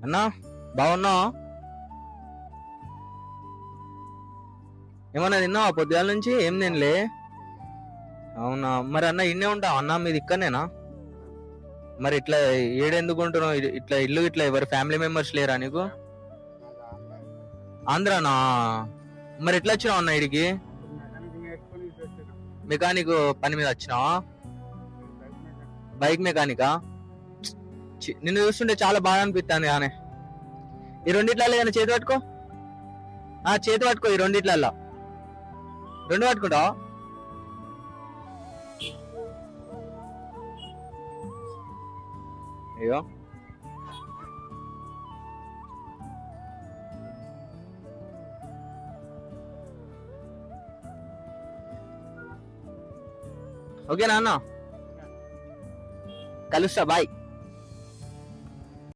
అన్నా బాగున్నావా? ఏమన్నా తిన్నావా పొద్దుగాల నుంచి? ఏం తినలే. అవునా, మరి అన్న ఇన్నే ఉంటావు అన్న? మీది ఇక్కడనేనా? మరి ఇట్లా ఏడెందుకు ఉంటున్నావు? ఇట్లా ఇల్లు ఇట్లా ఎవరు ఫ్యామిలీ మెంబర్స్ లేరా నీకు? ఆంధ్రానా? మరి ఎట్లా వచ్చినావు అన్న ఇడికి? మెకానిక్ పని మీద వచ్చినావా? బైక్ మెకానికా? నిన్ను చూస్తుంటే చాలా బాగా అనిపిస్తుంది. కానీ ఈ రెండిట్లలో ఏదైనా చేతి పట్టుకో. చేతి పట్టుకో, ఈ రెండిట్లలో రెండు పట్టుకుంటావా? అయ్యో, ఓకేనా అన్న? కలుస్తా, బాయ్.